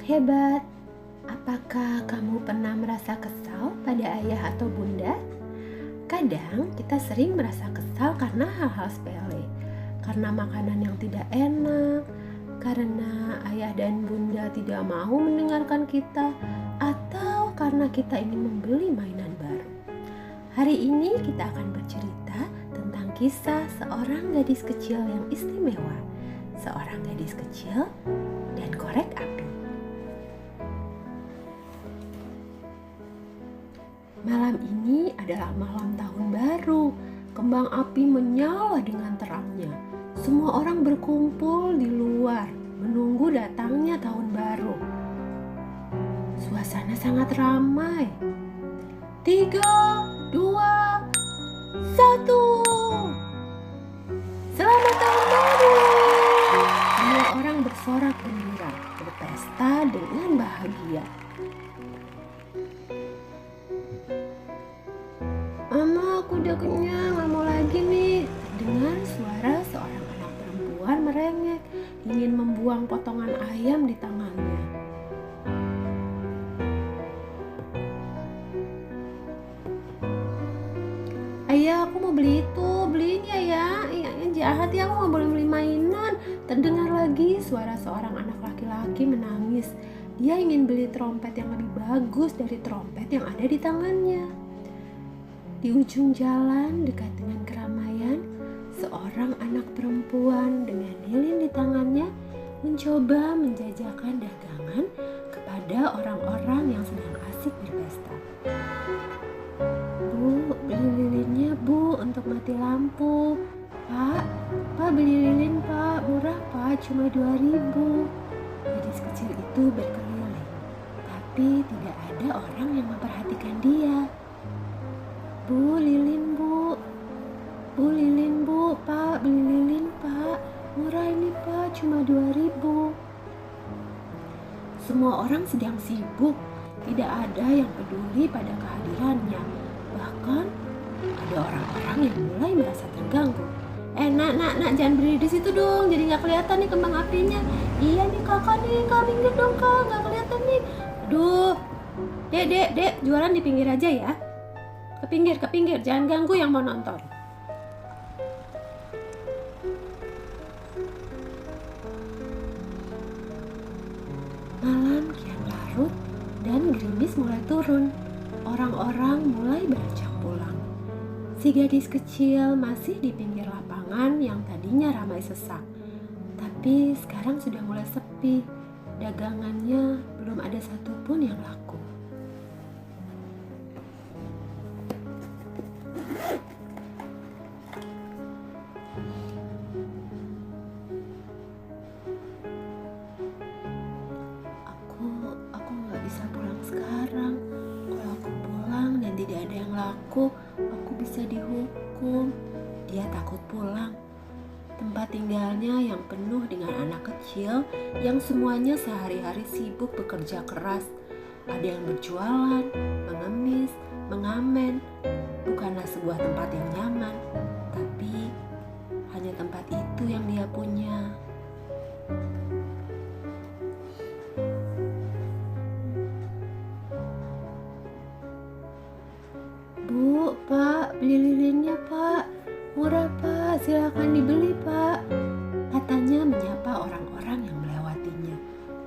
anak hebat, apakah kamu pernah merasa kesal pada ayah atau bunda? Kadang kita sering merasa kesal karena hal-hal sepele, karena makanan yang tidak enak, karena ayah dan bunda tidak mau mendengarkan kita, atau karena kita ingin membeli mainan baru. Hari ini kita akan bercerita tentang kisah seorang gadis kecil yang istimewa, seorang gadis kecil dan korek api. Malam ini adalah malam tahun baru. Kembang api menyala dengan terangnya. Semua orang berkumpul di luar menunggu datangnya tahun baru. Suasana sangat ramai. 3, 2, 1. Selamat tahun baru. Semua orang bersorak gembira, berpesta dengan bahagia. Mama, aku udah kenyang, gak mau lagi nih. Dengar suara seorang anak perempuan merengek, ingin membuang potongan ayam di tangannya. Ayah, aku mau beli itu, beliin ya. Yang jahat ya, aku gak boleh beli mainan. Terdengar lagi suara seorang anak laki-laki menangis. Dia ingin beli trompet yang lebih bagus dari trompet yang ada di tangannya. Di ujung jalan dekat dengan keramaian, seorang anak perempuan dengan lilin di tangannya mencoba menjajakan dagangan kepada orang-orang yang sedang asik berpesta. Bu, beli lilinnya bu untuk mati lampu. Pak beli lilin pak, murah pak, cuma 2.000. Gadis kecil itu berkeliling, tapi tidak ada orang yang memperhatikan dia. Bu, lilin bu. Bu, lilin bu. Pak, beli lilin pak. Murah ini pak, cuma 2.000. Semua orang sedang sibuk. Tidak ada yang peduli pada kehadirannya. Bahkan ada orang-orang yang mulai merasa terganggu. Nak, jangan berdiri di situ dong. Jadi nggak kelihatan nih kembang apinya. Iya nih kakak nih, kak minggir dong kak, nggak kelihatan nih. Aduh, dek, jualan di pinggir aja ya. Ke pinggir, jangan ganggu yang mau nonton. Malam kian larut dan gerimis mulai turun. Orang-orang mulai beranjak pulang. Si gadis kecil masih di pinggir lapangan yang tadinya ramai sesak. Tapi sekarang sudah mulai sepi. Dagangannya belum ada satupun yang laku. Aku nggak bisa pulang sekarang. Kalau aku pulang dan tidak ada yang laku, aku bisa dihukum. Dia takut pulang. Tempat tinggalnya yang penuh dengan anak kecil yang semuanya sehari-hari sibuk bekerja keras. Ada yang berjualan, mengemis, mengamen. Bukanlah sebuah tempat yang nyaman, tapi hanya tempat itu yang dia punya. Bu, pak, beli lilinnya pak. Murah pak, silakan dibeli pak. Katanya menyapa orang-orang yang melewatinya,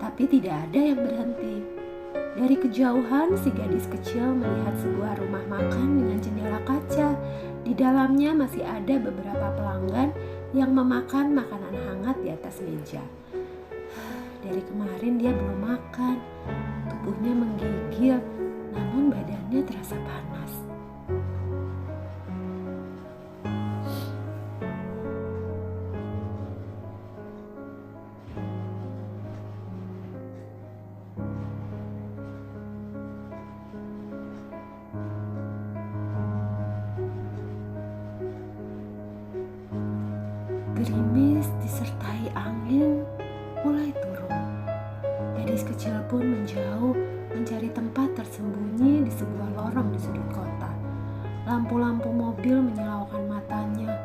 tapi tidak ada yang berhenti. Dari kejauhan si gadis kecil melihat sebuah rumah makan dengan jendela kaca. Di dalamnya masih ada beberapa pelanggan yang memakan makanan hangat di atas meja. Dari kemarin dia belum makan. Tubuhnya menggigil, namun badannya terasa panas. Gerimis disertai angin mulai turun. Gadis kecil pun menjauh mencari tempat tersembunyi di sebuah lorong di sudut kota. Lampu-lampu mobil menyilaukan matanya.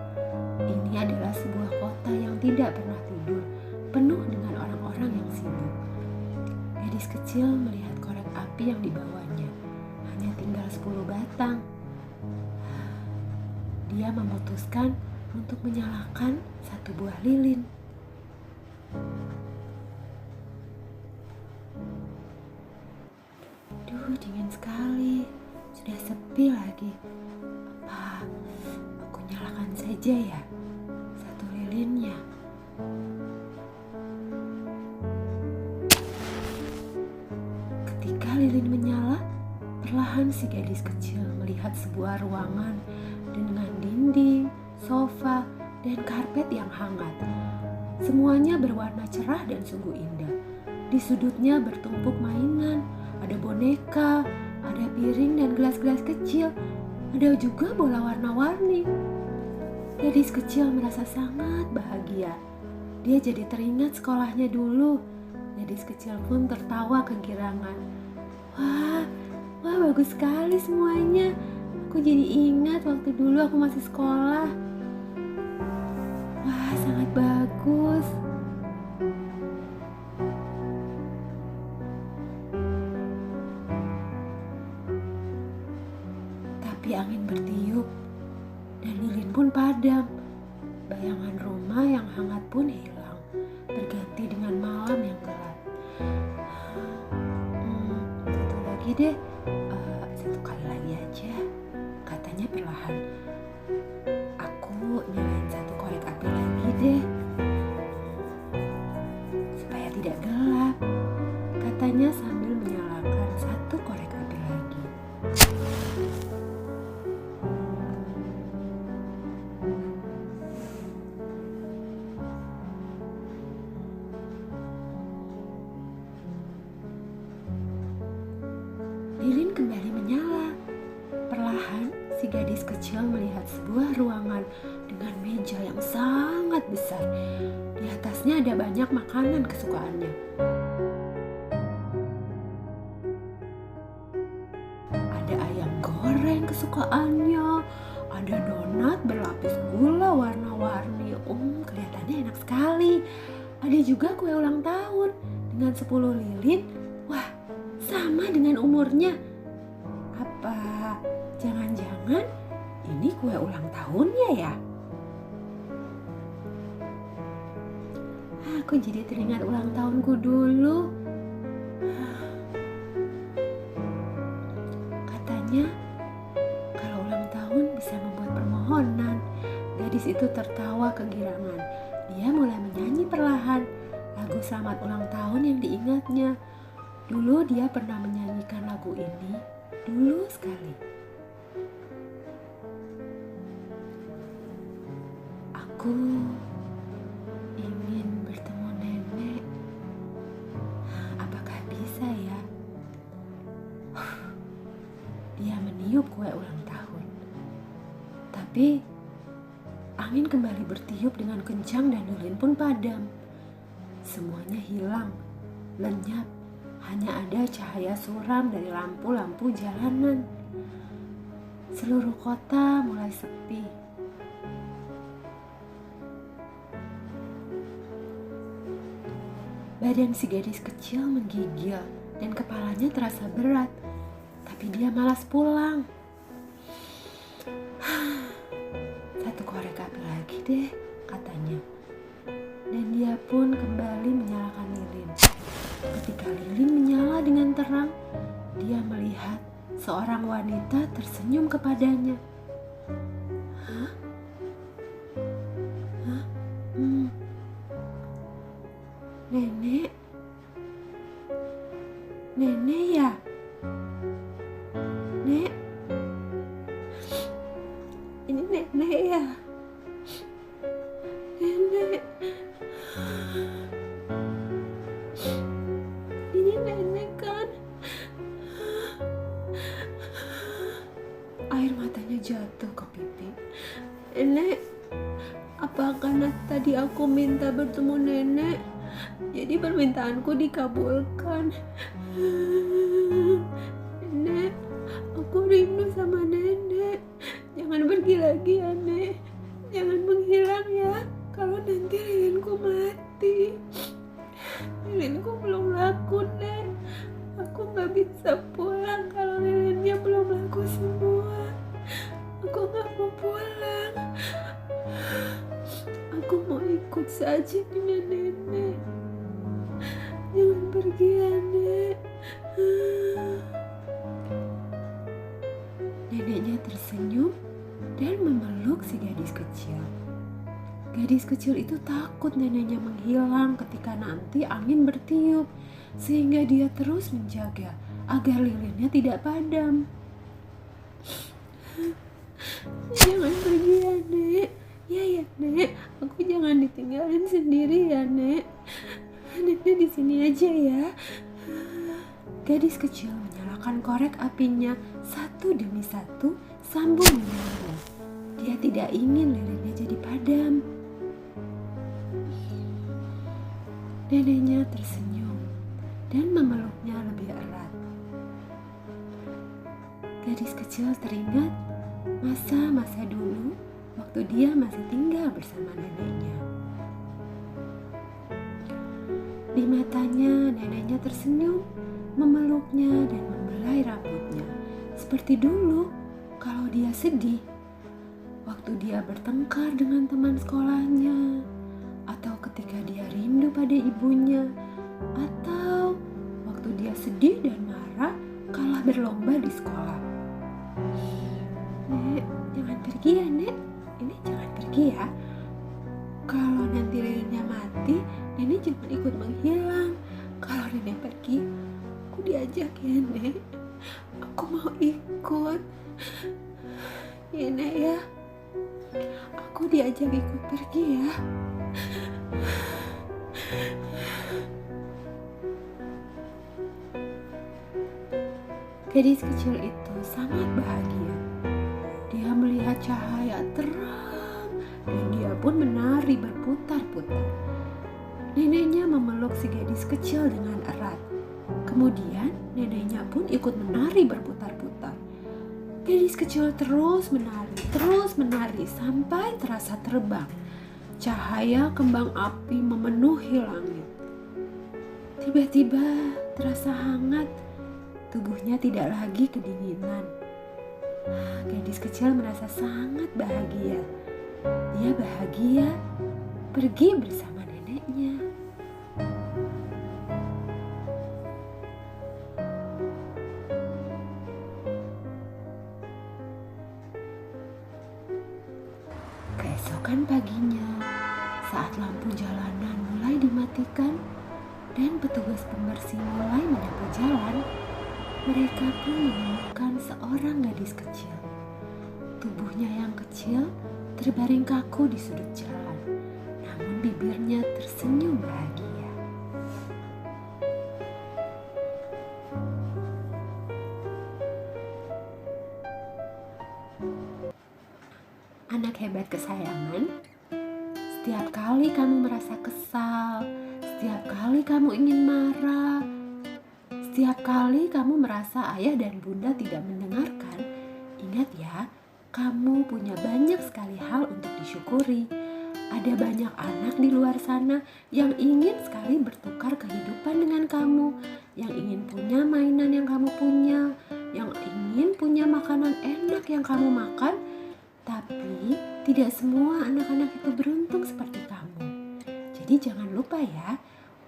Ini adalah sebuah kota yang tidak pernah tidur, penuh dengan orang-orang yang sibuk. Gadis gadis kecil melihat korek api yang dibawanya. Hanya tinggal 10 batang. Dia memutuskan untuk menyalakan satu buah lilin. Duh, dingin sekali. Sudah sepi lagi. Apa aku nyalakan saja ya satu lilinnya? Ketika lilin menyala, perlahan si gadis kecil melihat sebuah ruangan dengan dinding, sofa, dan karpet yang hangat. Semuanya berwarna cerah dan sungguh indah. Di sudutnya bertumpuk mainan, ada boneka, ada piring dan gelas-gelas kecil, ada juga bola warna-warni. Gadis kecil merasa sangat bahagia. Dia jadi teringat sekolahnya dulu. Gadis kecil pun tertawa kegirangan. Wah, bagus sekali semuanya. Aku jadi ingat waktu dulu aku masih sekolah. Wah, sangat bagus. Tapi angin bertiup dan lilin pun padam. Bayangan rumah yang hangat pun hilang, berganti dengan malam yang gelap. Satu lagi deh, satu kali lagi aja, katanya perlahan. Aku nyalain satu korek api lagi deh, supaya tidak gelap, katanya sambil menyalakan satu korek api lagi. Lilin kembali menyala. Perlahan, si gadis kecil melihat sebuah ruangan dengan meja yang sangat besar. Di atasnya ada banyak makanan kesukaannya. Ada ayam goreng kesukaannya, ada donat berlapis gula warna-warni. Kelihatannya enak sekali. Ada juga kue ulang tahun dengan 10 lilin. Wah, sama dengan umurnya. Apa jangan-jangan ini kue ulang tahunnya ya? Aku jadi teringat ulang tahunku dulu. Katanya kalau ulang tahun bisa membuat permohonan. Gadis itu tertawa kegirangan. Dia mulai menyanyi perlahan lagu selamat ulang tahun yang diingatnya. Dulu dia pernah menyanyikan lagu ini, dulu sekali. Aku ingin bertemu nenek. Apakah bisa ya? Dia meniup kue ulang tahun. Tapi angin kembali bertiup dengan kencang dan lilin pun padam. Semuanya hilang, lenyap. Hanya ada cahaya suram dari lampu-lampu jalanan. Seluruh kota mulai sepi. Badan si gadis kecil menggigil dan kepalanya terasa berat. Tapi dia malas pulang. Satu korek api lagi deh, katanya. Dan dia pun kembali menyalakan lilin. Ketika lilin menyala dengan terang, dia melihat seorang wanita tersenyum kepadanya. Hah? Nenek? Nenek ya? Nek? Ini nenek ya? Nenek? Ini nenek kan? Air matanya jatuh ke pipi. Nenek, apa karena tadi aku minta bertemu nenek, jadi permintaanku dikabulkan? Nenek, aku rindu sama nenek. Jangan pergi lagi ya, Nek. Jangan menghilang ya. Kalau nanti lilinku mati. Lilinku belum laku, Nek. bisa pulang kalau lilinnya belum laku semua. Aku gak mau pulang. Aku mau ikut saja dengan nenek. Jangan pergi ya, Nek. Neneknya tersenyum dan memeluk si gadis kecil. Gadis kecil itu takut neneknya menghilang ketika nanti angin bertiup, sehingga dia terus menjaga agar lilinnya tidak padam. Jangan pergi ya, Nek. Ya, Nek. Aku jangan ditinggalin sendiri ya, Nek. Nenek di sini aja ya. Gadis kecil menyalakan korek apinya satu demi satu sambil menyanyi. Dia tidak ingin lilinnya jadi padam. Neneknya tersenyum dan memeluknya lebih erat. Gadis kecil teringat masa-masa dulu waktu dia masih tinggal bersama neneknya. Di matanya neneknya tersenyum, memeluknya dan membelai rambutnya. Seperti dulu kalau dia sedih, waktu dia bertengkar dengan teman sekolahnya, atau ketika dia rindu pada ibunya, atau waktu dia sedih dan marah kalah berlomba di sekolah. Nek, jangan pergi ya, Nek. Ini jangan pergi ya. Kalau nanti lilinnya mati, Nenek jangan ikut menghilang. Kalau Nenek pergi, aku diajak ya, Nek. Aku mau ikut. Ya, Nek ya. Aku diajak ikut pergi ya. Gadis kecil itu sangat bahagia. Dia melihat cahaya terang dan dia pun menari berputar-putar. Neneknya memeluk si gadis kecil dengan erat. Kemudian neneknya pun ikut menari berputar-putar. Gadis kecil terus menari sampai terasa terbang. Cahaya kembang api memenuhi langit. Tiba-tiba terasa hangat. Tubuhnya tidak lagi kedinginan. Gadis kecil merasa sangat bahagia. Dia bahagia pergi bersama neneknya. Keesokan paginya, saat lampu jalanan mulai dimatikan dan petugas pembersih mulai menyapu jalan, mereka pun menemukan seorang gadis kecil. Tubuhnya yang kecil terbaring kaku di sudut jalan, namun bibirnya tersenyum bahagia. Anak hebat kesayangan, setiap kali kamu merasa kesal, setiap kali kamu ingin marah, setiap kali kamu merasa ayah dan bunda tidak mendengarkan, ingat ya, kamu punya banyak sekali hal untuk disyukuri. Ada banyak anak di luar sana yang ingin sekali bertukar kehidupan dengan kamu, yang ingin punya mainan yang kamu punya, yang ingin punya makanan enak yang kamu makan, tapi tidak semua anak-anak itu beruntung seperti kamu. Jadi jangan lupa ya,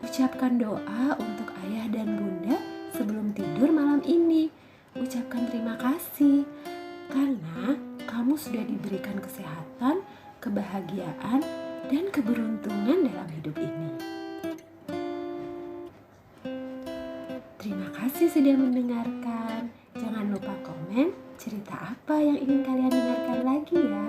ucapkan doa untuk ayah dan bunda sebelum tidur malam ini. Ucapkan terima kasih karena kamu sudah diberikan kesehatan, kebahagiaan, dan keberuntungan dalam hidup ini. Terima kasih sudah mendengarkan. Jangan lupa komen cerita apa yang ingin kalian dengarkan lagi ya.